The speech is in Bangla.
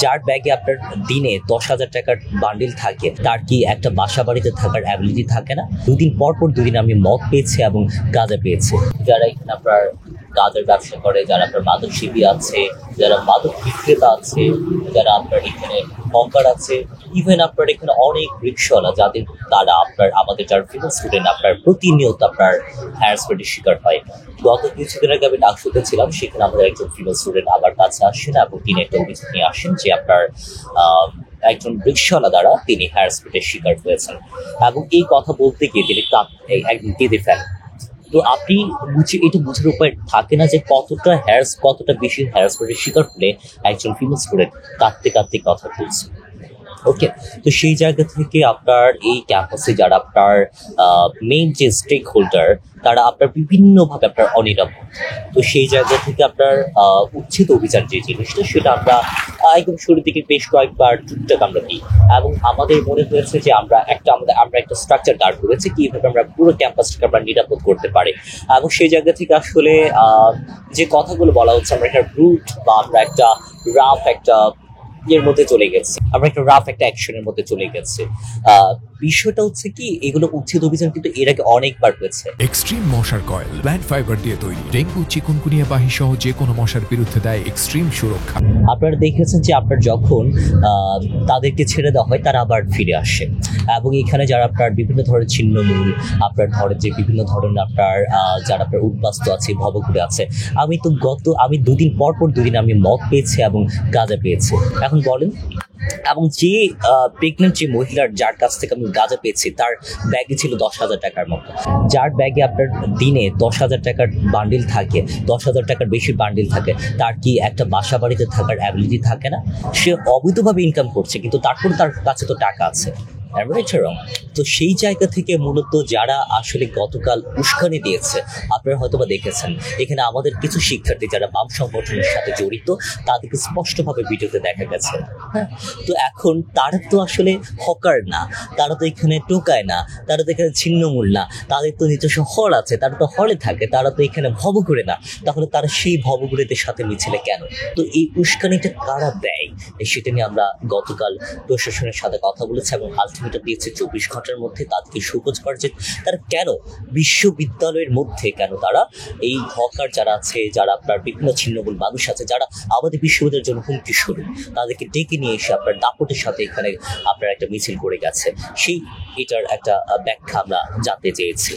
যার ব্যাগে আপনার দিনে 10,000 টাকার বান্ডিল থাকে, তার কি একটা বাসা বাড়িতে থাকার অ্যাবিলিটি থাকে না? দুদিন পর দুদিন আমি মদ পেয়েছি এবং গাঁজা পেয়েছি। যারা এখানে আপনার গাঁজার ব্যবসা করে, যারা আপনার মাদক শিবি আছে, যারা মাদক বিক্রেতা আছে, যারা আপনার এখানে হকার আছে, ইভেন আপনার এখানে অনেক রিক্সাওয়ালা, যাদের তারা আপনার আমাদের যারা ফিমেল স্টুডেন্ট আপনার প্রতিনিয়ত আপনার হ্যারাসমেন্টের শিকার হয়। গত কিছুদিন আগে আমি ডাকসুতে ছিলাম, সেখানে আমাদের একজন ফিমেল স্টুডেন্ট আমার কাছে আসেন এবং তিনি একটা অভিযোগ নিয়ে আসেন যে আপনার একজন রিক্সাওয়ালা দ্বারা তিনি হ্যারাসমেন্টের শিকার হয়েছেন এবং এই কথা বলতে গিয়ে তিনি একদম কেঁদে ফেলেন। তো আপনি এটা বুঝার উপায় থাকে না যে কতটা বেশি হ্যারাসমেন্টের শিকার হলে একজন ফিমেল স্টুডেন্ট কাঁদতে কাঁদতে কথা বলছে। ওকে, তো সেই জায়গা থেকে আপনার এই ক্যাম্পাসে যারা আপনার মেইন যে স্টেক হোল্ডার, তারা আপনার বিভিন্নভাবে আপনার অনিরাপদ। তো সেই জায়গা থেকে আপনার উচ্ছেদ অভিযান যে জিনিসটা, সেটা আমরা একদম শুরুর দিকে বেশ কয়েকবার টুকটাক আমরা দিই এবং আমাদের মনে হয়েছে যে আমরা একটা স্ট্রাকচার দাঁড় করেছি কিভাবে আমরা পুরো ক্যাম্পাসটাকে আমরা নিরাপদ করতে পারি। এবং সেই জায়গা থেকে আসলে যে কথাগুলো বলা হচ্ছে, আমরা একটা রুট বা আমরা একটা রাফ একটা অ্যাকশনের মধ্যে চলে গেছে। বিষয়টা হচ্ছে কি, এগুলো উচ্ছেদ অভিযান কিন্তু এর আগে অনেকবার হয়েছে। এক্সট্রিম মশার কয়েল প্ল্যান্ট ফাইবার দিয়ে তৈরি, ডেঙ্গু, চিকুনগুনিয়া বাহি সহ যে কোনো মশার বিরুদ্ধে দেয় এক্সট্রিম সুরক্ষা। আপনারা দেখেছেন যে আপনার যখন তাদেরকে ছেড়ে দেওয়া হয়, তারা আবার ফিরে আসে এবং এখানে যারা আপনার বিভিন্ন ধরনের ছিন্নমূল, আপনার ধরেন যে বিভিন্ন ধরনের আপনার যারা আপনার উদ্বাস্তু আছে, ভবঘুরে আছে, আমি দুদিন পর দুদিন আমি মদ পেয়েছি এবং গাঁজা পেয়েছি। এখন বলেন, এবং যে প্রেগনেন্ট যে মহিলার যার কাছ থেকে আমি গাঁজা পেয়েছি, তার ব্যাগে ছিল 10,000 টাকার মতো। যার ব্যাগে আপনার দিনে 10,000 টাকার বান্ডিল থাকে, 10,000 টাকার বেশি বান্ডিল থাকে, তার কি একটা বাসা বাড়িতে থাকার অ্যাবিলিটি থাকে না? সে অবৈধভাবে ইনকাম করছে, কিন্তু তারপর তার কাছে তো টাকা আছে। তো সেই জায়গা থেকে মূলত যারা আসলে গতকাল উস্কানি দিয়েছে, আপনারা হয়তোবা দেখেছেন এখানে আমাদের কিছু শিক্ষার্থী যারা বাম সংগঠনের সাথে জড়িত, তাদেরকে স্পষ্টভাবে ভিডিওতে দেখা গেছে। হ্যাঁ, তো এখন তারা তো আসলে হকার না, তারা তো এখানে টোকায় না, তারা তো এখানে ছিন্নমূল না, তাদের তো নিজস্ব হল আছে, তারা তো হলে থাকে, তারা তো এখানে ভব করে না। তাহলে তারা সেই ভবগুলিদের সাথে মিছিলে কেন? তো এই উস্কানিটা কারা দেয়, সেটা নিয়ে আমরা গতকাল প্রশাসনের সাথে কথা বলেছি এবং আলটিমেটাম দিয়েছে 24 ঘন্টার মধ্যে তাদেরকে শোকজ করার যে তারা কেন বিশ্ববিদ্যালয়ের মধ্যে কেন তারা এই হকার যারা আছে, যারা আপনার বিভিন্ন ছিন্নমূল মানুষ আছে, যারা আমাদের বিশ্ববিদ্যালয়ের জন্য হুমকি স্বরূপ, তাদেরকে ডেকে নিয়ে এসে আপনার দাপটের সাথে এখানে আপনার একটা মিছিল করে গেছে, এটার একটা ব্যাখ্যা আমরা জানতে চেয়েছি।